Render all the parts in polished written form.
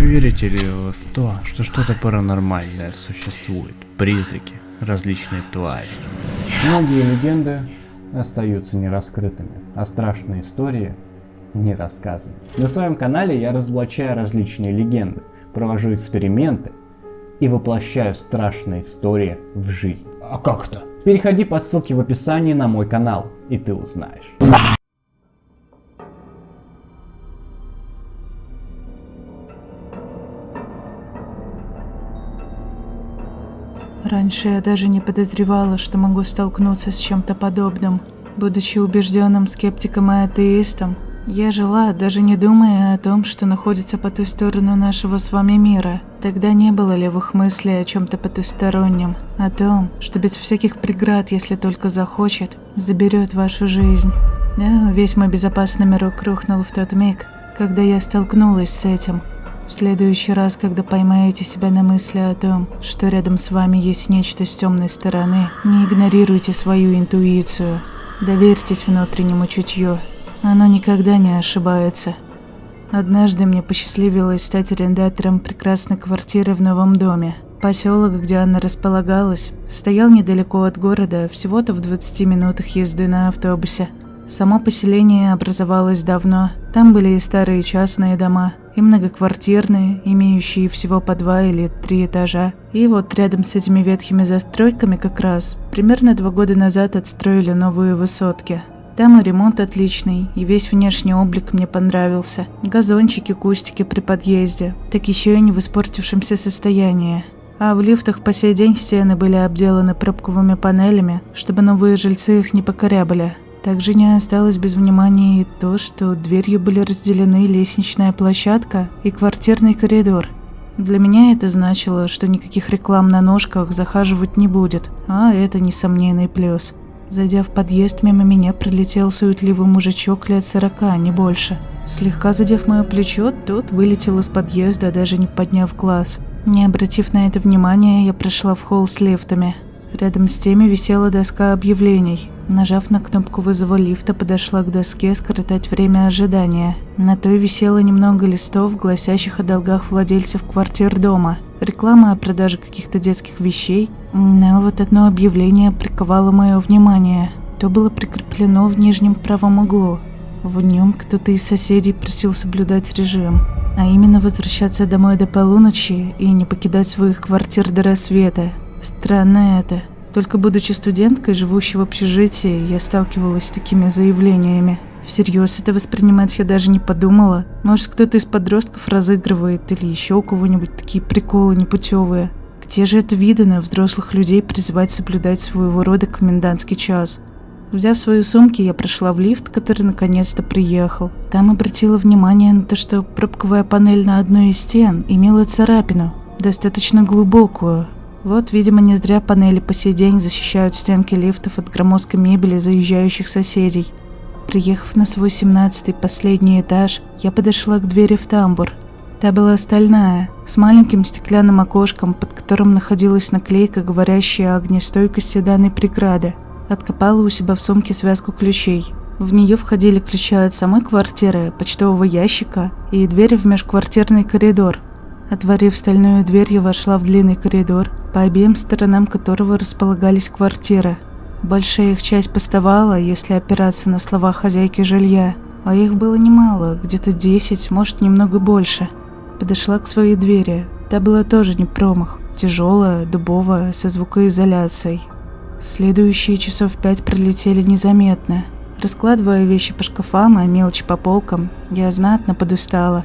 верите ли вы в то, что что-то паранормальное существует? Призраки, различные твари. Многие легенды остаются нераскрытыми, а страшные истории не рассказаны. На своем канале я разоблачаю различные легенды, провожу эксперименты и воплощаю страшные истории в жизнь. А как это? Переходи по ссылке в описании на мой канал, и ты узнаешь. Раньше я даже не подозревала, что могу столкнуться с чем-то подобным. Будучи убежденным скептиком и атеистом, я жила, даже не думая о том, что находится по ту сторону нашего с вами мира. Тогда не было левых мыслей о чем-то потустороннем, о том, что без всяких преград, если только захочет, заберет вашу жизнь. Да, весь мой безопасный мирок рухнул в тот миг, когда я столкнулась с этим. В следующий раз, когда поймаете себя на мысли о том, что рядом с вами есть нечто с темной стороны, не игнорируйте свою интуицию. Доверьтесь внутреннему чутью. Оно никогда не ошибается. Однажды мне посчастливилось стать арендатором прекрасной квартиры в новом доме. Поселок, где она располагалась, стоял недалеко от города, всего-то в 20 минутах езды на автобусе. Само поселение образовалось давно. Там были и старые частные дома, и многоквартирные, имеющие всего по 2 или 3 этажа. И вот рядом с этими ветхими застройками как раз примерно 2 года назад отстроили новые высотки. Там и ремонт отличный, и весь внешний облик мне понравился. Газончики, кустики при подъезде, так еще и не в испортившемся состоянии. А в лифтах по сей день стены были обделаны пробковыми панелями, чтобы новые жильцы их не покорябали. Также не осталось без внимания и то, что дверью были разделены лестничная площадка и квартирный коридор. Для меня это значило, что никаких реклам на ножках захаживать не будет, а это несомненный плюс. Зайдя в подъезд, мимо меня пролетел суетливый мужичок лет 40, не больше. Слегка задев мое плечо, тот вылетел из подъезда, даже не подняв глаз. Не обратив на это внимания, я прошла в холл с лифтами. Рядом с теми висела доска объявлений. Нажав на кнопку вызова лифта, подошла к доске скоротать время ожидания. На той висело немного листов, гласящих о долгах владельцев квартир дома. Реклама о продаже каких-то детских вещей. Но вот одно объявление приковало мое внимание. То было прикреплено в нижнем правом углу. В нем кто-то из соседей просил соблюдать режим, а именно возвращаться домой до полуночи и не покидать своих квартир до рассвета. Странно это. Только будучи студенткой, живущей в общежитии, я сталкивалась с такими заявлениями. Всерьез это воспринимать я даже не подумала. Может, кто-то из подростков разыгрывает или еще у кого-нибудь такие приколы непутевые. Где же это видано взрослых людей призывать соблюдать своего рода комендантский час? Взяв свои сумки, я прошла в лифт, который наконец-то приехал. Там обратила внимание на то, что пробковая панель на одной из стен имела царапину, достаточно глубокую. Вот, видимо, не зря панели по сей день защищают стенки лифтов от громоздкой мебели заезжающих соседей. Приехав на свой 17-й последний этаж, я подошла к двери в тамбур. Та была стальная, с маленьким стеклянным окошком, под которым находилась наклейка, говорящая о огнестойкости данной преграды. Откопала у себя в сумке связку ключей. В нее входили ключи от самой квартиры, почтового ящика и двери в межквартирный коридор. Отворив стальную дверь, я вошла в длинный коридор, по обеим сторонам которого располагались квартиры. Большая их часть пустовала, если опираться на слова хозяйки жилья, а их было немало, где-то 10, может, немного больше. Подошла к своей двери, та была тоже не промах, тяжелая, дубовая, со звукоизоляцией. Следующие часов 5 пролетели незаметно. Раскладывая вещи по шкафам, а мелочи по полкам, я знатно подустала.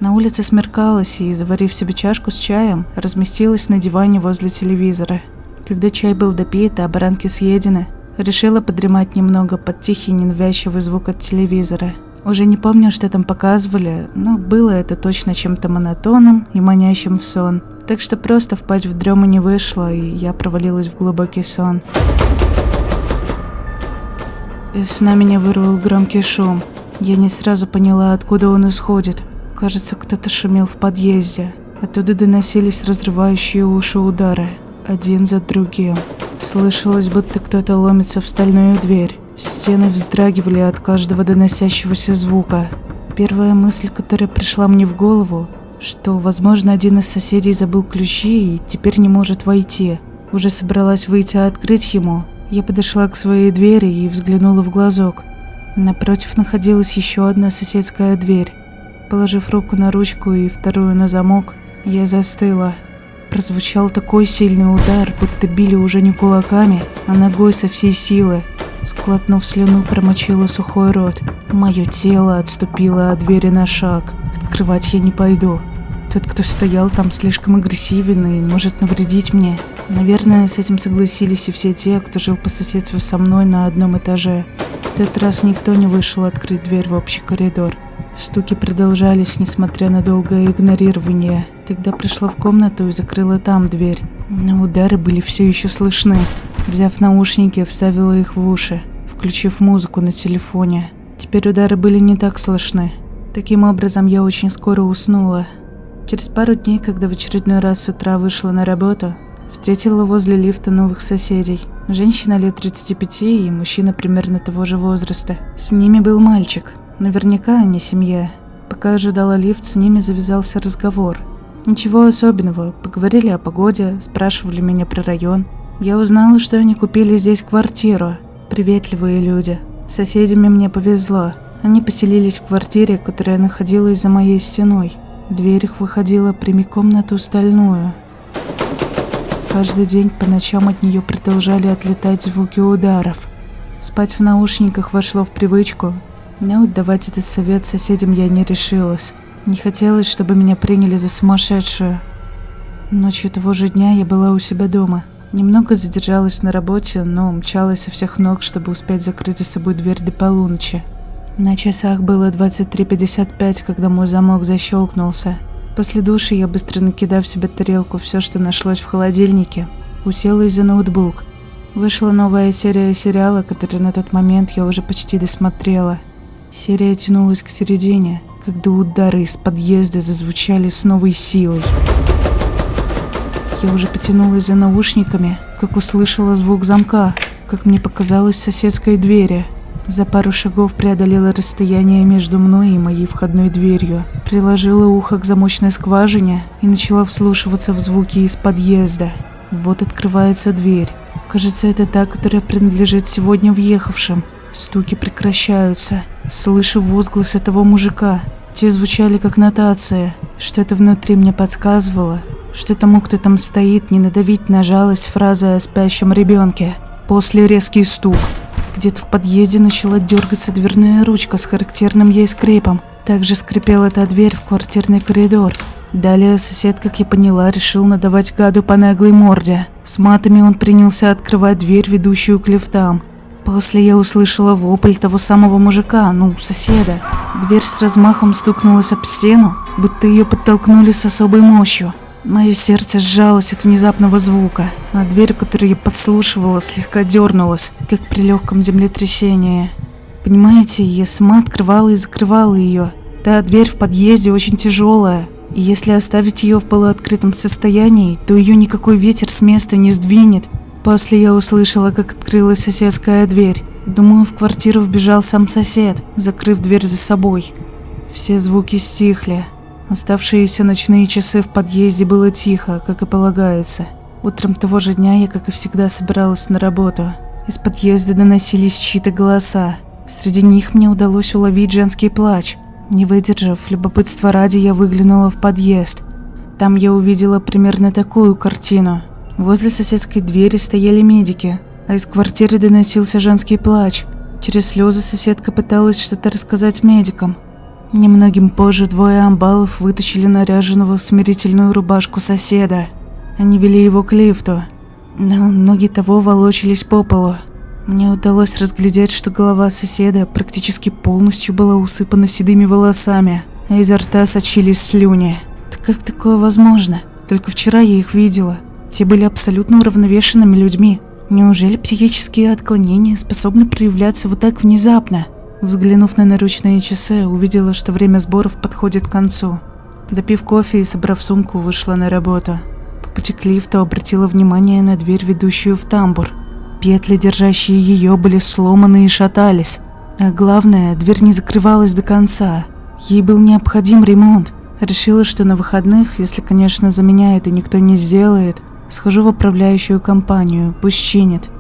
На улице смеркалось, и, заварив себе чашку с чаем, разместилась на диване возле телевизора. Когда чай был допит, а баранки съедены, решила подремать немного под тихий ненавязчивый звук от телевизора. Уже не помню, что там показывали, но было это точно чем-то монотонным и манящим в сон. Так что просто впасть в дрему не вышло, и я провалилась в глубокий сон. Из сна меня вырвал громкий шум. Я не сразу поняла, откуда он исходит. Кажется, кто-то шумел в подъезде. Оттуда доносились разрывающие уши удары, один за другим. Слышалось, будто кто-то ломится в стальную дверь. Стены вздрагивали от каждого доносящегося звука. Первая мысль, которая пришла мне в голову, что, возможно, один из соседей забыл ключи и теперь не может войти. Уже собралась выйти и открыть ему. Я подошла к своей двери и взглянула в глазок. Напротив находилась еще одна соседская дверь. Положив руку на ручку и вторую на замок, я застыла. Прозвучал такой сильный удар, будто били уже не кулаками, а ногой со всей силы. Сглотнув слюну, промочила сухой рот. Мое тело отступило от двери на шаг. Открывать я не пойду. Тот, кто стоял там, слишком агрессивен и может навредить мне. Наверное, с этим согласились и все те, кто жил по соседству со мной на одном этаже. В тот раз никто не вышел открыть дверь в общий коридор. Стуки продолжались, несмотря на долгое игнорирование. Тогда пришла в комнату и закрыла там дверь. Но удары были все еще слышны. Взяв наушники, вставила их в уши, включив музыку на телефоне. Теперь удары были не так слышны. Таким образом, я очень скоро уснула. Через пару дней, когда в очередной раз с утра вышла на работу, встретила возле лифта новых соседей. Женщина лет 35 и мужчина примерно того же возраста. С ними был мальчик. Наверняка они семья. Пока ожидала лифт, с ними завязался разговор. Ничего особенного. Поговорили о погоде, спрашивали меня про район. Я узнала, что они купили здесь квартиру. Приветливые люди. С соседями мне повезло. Они поселились в квартире, которая находилась за моей стеной. Дверь их выходила прямиком на ту стальную. Каждый день по ночам от нее продолжали отлетать звуки ударов. Спать в наушниках вошло в привычку, но отдавать этот совет соседям я не решилась. Не хотелось, чтобы меня приняли за сумасшедшую. Ночью того же дня я была у себя дома. Немного задержалась на работе, но мчалась со всех ног, чтобы успеть закрыть за собой дверь до полуночи. На часах было 23:55, когда мой замок защелкнулся. После душа я, быстро накидав себе тарелку все, что нашлось в холодильнике, уселась за ноутбук. Вышла новая серия сериала, который на тот момент я уже почти досмотрела. Серия тянулась к середине, когда удары из подъезда зазвучали с новой силой. Я уже потянулась за наушниками, как услышала звук замка, как мне показалось, соседской двери. За пару шагов преодолела расстояние между мной и моей входной дверью, приложила ухо к замочной скважине и начала вслушиваться в звуки из подъезда. Вот открывается дверь. Кажется, это та, которая принадлежит сегодня въехавшим. Стуки прекращаются. Слышу возгласы того мужика. Те звучали как нотация. Что-то внутри мне подсказывало, что тому, кто там стоит, не надавить на жалость фразы о спящем ребенке. После резкий стук. Где-то в подъезде начала дергаться дверная ручка с характерным ей скрипом. Также скрипела та дверь в квартирный коридор. Далее сосед, как я поняла, решил надавать гаду по наглой морде. С матами он принялся открывать дверь, ведущую к лифтам. После я услышала вопль того самого мужика, соседа. Дверь с размахом стукнулась об стену, будто ее подтолкнули с особой мощью. Мое сердце сжалось от внезапного звука, а дверь, которую я подслушивала, слегка дернулась, как при легком землетрясении. Понимаете, я сама открывала и закрывала ее. Та дверь в подъезде очень тяжелая, и если оставить ее в полуоткрытом состоянии, то ее никакой ветер с места не сдвинет. После я услышала, как открылась соседская дверь. Думаю, в квартиру вбежал сам сосед, закрыв дверь за собой. Все звуки стихли. Оставшиеся ночные часы в подъезде было тихо, как и полагается. Утром того же дня я, как и всегда, собиралась на работу. Из подъезда доносились чьи-то голоса. Среди них мне удалось уловить женский плач. Не выдержав, любопытства ради, я выглянула в подъезд. Там я увидела примерно такую картину. Возле соседской двери стояли медики, а из квартиры доносился женский плач. Через слезы соседка пыталась что-то рассказать медикам. Немногим позже двое амбалов вытащили наряженного в смирительную рубашку соседа. Они вели его к лифту, но ноги того волочились по полу. Мне удалось разглядеть, что голова соседа практически полностью была усыпана седыми волосами, а изо рта сочились слюни. Да как такое возможно? Только вчера я их видела. Те были абсолютно уравновешенными людьми. Неужели психические отклонения способны проявляться вот так внезапно? Взглянув на наручные часы, увидела, что время сборов подходит к концу. Допив кофе и собрав сумку, вышла на работу. По пути к лифту обратила внимание на дверь, ведущую в тамбур. Петли, держащие ее, были сломаны и шатались. А главное, дверь не закрывалась до конца. Ей был необходим ремонт. Решила, что на выходных, если, конечно, за меня это никто не сделает, схожу в управляющую компанию, пусть чинит.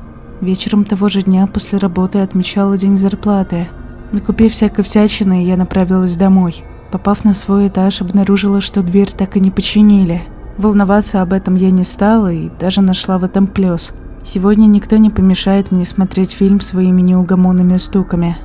Вечером того же дня после работы отмечала день зарплаты. Накупив всякой всячины, я направилась домой. Попав на свой этаж, обнаружила, что дверь так и не починили. Волноваться об этом я не стала и даже нашла в этом плюс. Сегодня никто не помешает мне смотреть фильм своими неугомонными стуками.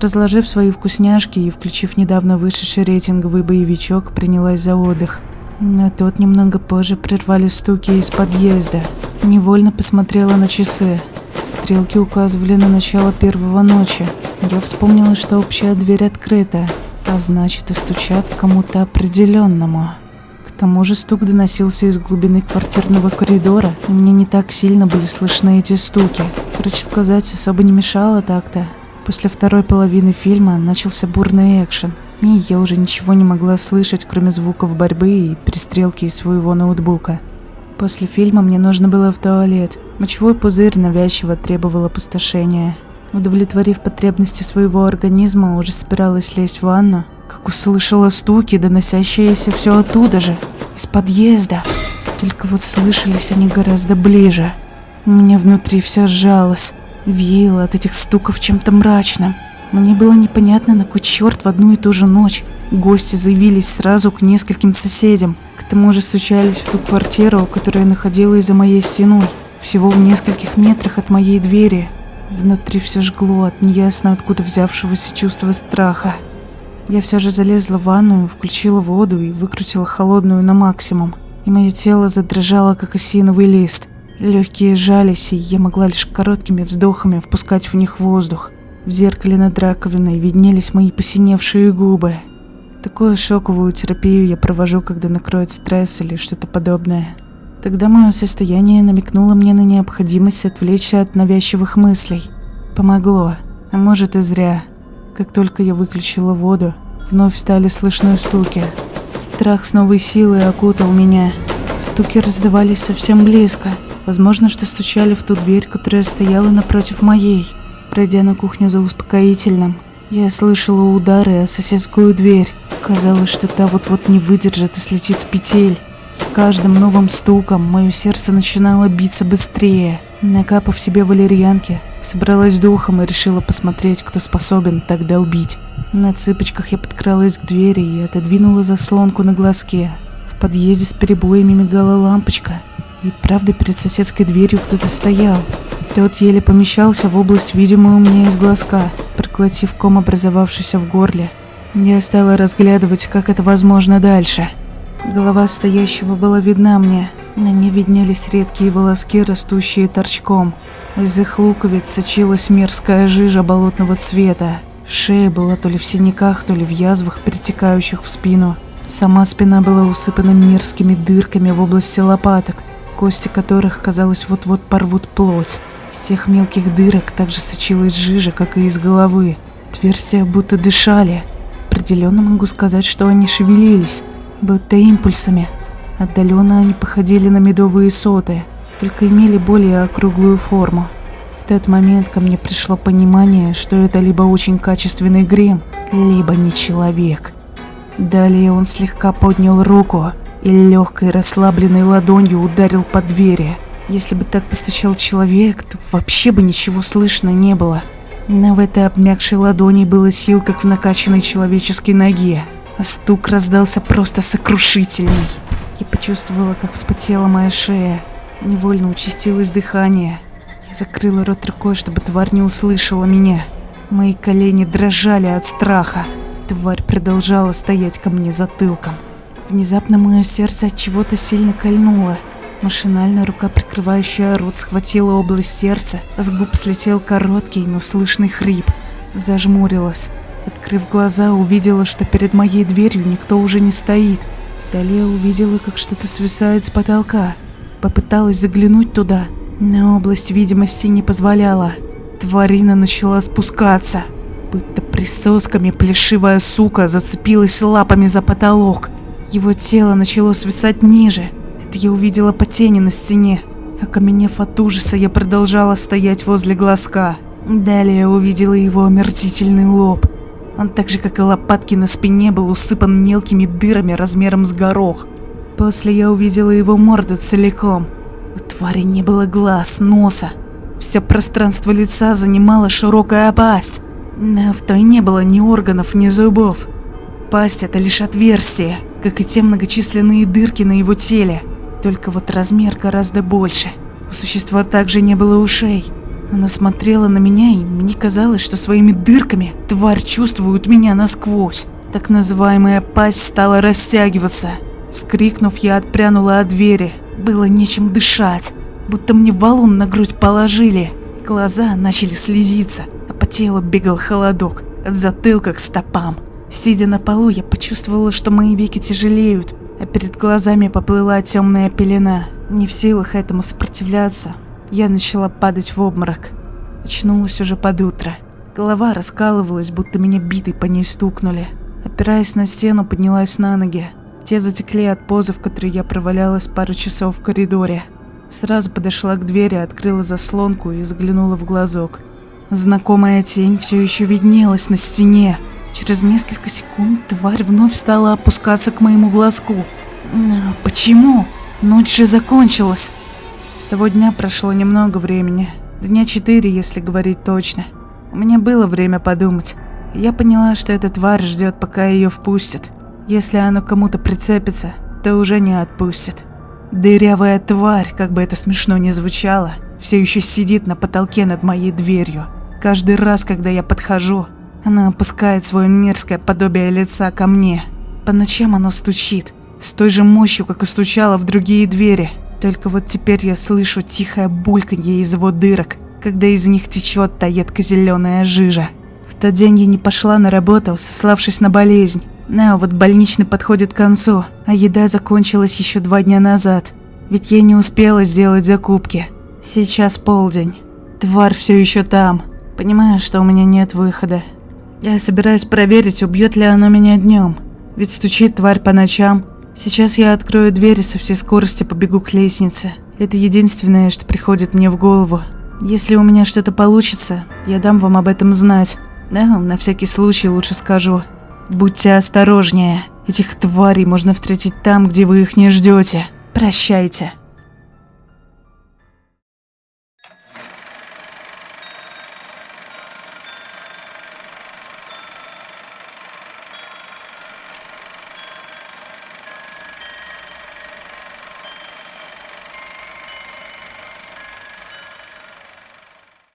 Разложив свои вкусняшки и включив недавно вышедший рейтинговый боевичок, принялась за отдых. Но тот немного позже прервали стуки из подъезда. Невольно посмотрела на часы. Стрелки указывали на начало 1 ночи. Я вспомнила, что общая дверь открыта, а значит и стучат кому-то определенному. К тому же стук доносился из глубины квартирного коридора, и мне не так сильно были слышны эти стуки. Короче сказать, особо не мешало так-то. После второй половины фильма начался бурный экшен, и я уже ничего не могла слышать, кроме звуков борьбы и перестрелки из своего ноутбука. После фильма мне нужно было в туалет. Мочевой пузырь навязчиво требовал опустошения. Удовлетворив потребности своего организма, уже собиралась лезть в ванну, как услышала стуки, доносящиеся все оттуда же, из подъезда. Только вот слышались они гораздо ближе. У меня внутри все сжалось, веяло от этих стуков чем-то мрачным. Мне было непонятно, на кой черт в одну и ту же ночь гости заявились сразу к нескольким соседям. К тому же стучались в ту квартиру, которая находилась за моей стеной, всего в нескольких метрах от моей двери. Внутри все жгло от неясно откуда взявшегося чувства страха. Я все же залезла в ванную, включила воду и выкрутила холодную на максимум. И мое тело задрожало, как осиновый лист. Легкие сжались, и я могла лишь короткими вздохами впускать в них воздух. В зеркале над раковиной виднелись мои посиневшие губы. Такую шоковую терапию я провожу, когда накроет стресс или что-то подобное. Тогда мое состояние намекнуло мне на необходимость отвлечься от навязчивых мыслей. Помогло, а может и зря. Как только я выключила воду, вновь стали слышны стуки. Страх с новой силой окутал меня. Стуки раздавались совсем близко. Возможно, что стучали в ту дверь, которая стояла напротив моей. Пройдя на кухню за успокоительным, я слышала удары о соседскую дверь. Казалось, что та вот-вот не выдержит и слетит с петель. С каждым новым стуком мое сердце начинало биться быстрее. Накапав себе валерьянки, собралась духом и решила посмотреть, кто способен так долбить. На цыпочках я подкралась к двери и отодвинула заслонку на глазке. В подъезде с перебоями мигала лампочка, и правда перед соседской дверью кто-то стоял. Тот еле помещался в область, видимую мне из глазка, проглотив ком, образовавшийся в горле. Я стала разглядывать, как это возможно дальше. Голова стоящего была видна мне. На ней виднелись редкие волоски, растущие торчком. Из их луковиц сочилась мерзкая жижа болотного цвета. Шея была то ли в синяках, то ли в язвах, перетекающих в спину. Сама спина была усыпана мерзкими дырками в области лопаток, кости которых, казалось, вот-вот порвут плоть. Из тех мелких дырок также сочилась жижа, как и из головы. Отверстия будто дышали. Определенно могу сказать, что они шевелились, будто импульсами. Отдаленно они походили на медовые соты, только имели более округлую форму. В тот момент ко мне пришло понимание, что это либо очень качественный грим, либо не человек. Далее он слегка поднял руку и легкой расслабленной ладонью ударил по двери. Если бы так постучал человек, то вообще бы ничего слышно не было. Но в этой обмякшей ладони было сил, как в накачанной человеческой ноге. А стук раздался просто сокрушительный. Я почувствовала, как вспотела моя шея. Невольно участилось дыхание. Я закрыла рот рукой, чтобы тварь не услышала меня. Мои колени дрожали от страха. Тварь продолжала стоять ко мне затылком. Внезапно мое сердце от чего-то сильно кольнуло. Машинально рука, прикрывающая рот, схватила область сердца, а с губ слетел короткий, но слышный хрип. Зажмурилась. Открыв глаза, увидела, что перед моей дверью никто уже не стоит. Далее увидела, как что-то свисает с потолка. Попыталась заглянуть туда, но область видимости не позволяла. Тварина начала спускаться. Будто присосками плешивая сука зацепилась лапами за потолок. Его тело начало свисать ниже. Это я увидела по тени на стене. Окаменев от ужаса, я продолжала стоять возле глазка. Далее увидела его омерзительный лоб. Он так же, как и лопатки на спине, был усыпан мелкими дырами размером с горох. После я увидела его морду целиком. У твари не было глаз, носа. Все пространство лица занимала широкая пасть. Но в той не было ни органов, ни зубов. Пасть — это лишь отверстие, как и те многочисленные дырки на его теле. Только вот размер гораздо больше. У существа также не было ушей. Она смотрела на меня, и мне казалось, что своими дырками тварь чувствует меня насквозь. Так называемая пасть стала растягиваться. Вскрикнув, я отпрянула от двери. Было нечем дышать, будто мне валун на грудь положили. Глаза начали слезиться, а по телу бегал холодок от затылка к стопам. Сидя на полу, я почувствовала, что мои веки тяжелеют, а перед глазами поплыла темная пелена. Не в силах этому сопротивляться, я начала падать в обморок. Очнулась уже под утро. Голова раскалывалась, будто меня битой по ней стукнули. Опираясь на стену, поднялась на ноги. Те затекли от позы, в которой я провалялась пару часов в коридоре. Сразу подошла к двери, открыла заслонку и заглянула в глазок. Знакомая тень все еще виднелась на стене. Через несколько секунд тварь вновь стала опускаться к моему глазку. Но почему? Ночь же закончилась. С того дня прошло немного времени. Дня 4, если говорить точно. У меня было время подумать. Я поняла, что эта тварь ждет, пока ее впустят. Если оно кому-то прицепится, то уже не отпустит. Дырявая тварь, как бы это смешно ни звучало, все еще сидит на потолке над моей дверью. Каждый раз, когда я подхожу, она опускает свое мерзкое подобие лица ко мне. По ночам оно стучит, с той же мощью, как и стучало в другие двери. Только вот теперь я слышу тихое бульканье из его дырок, когда из них течет та едко-зеленая жижа. В тот день я не пошла на работу, сославшись на болезнь. Но вот больничный подходит к концу, а еда закончилась еще 2 дня назад. Ведь я не успела сделать закупки. Сейчас полдень. Тварь все еще там. Понимаю, что у меня нет выхода. Я собираюсь проверить, убьет ли оно меня днем. Ведь стучит тварь по ночам. Сейчас я открою дверь и со всей скорости побегу к лестнице. Это единственное, что приходит мне в голову. Если у меня что-то получится, я дам вам об этом знать. Да, на всякий случай лучше скажу. Будьте осторожнее. Этих тварей можно встретить там, где вы их не ждете. Прощайте.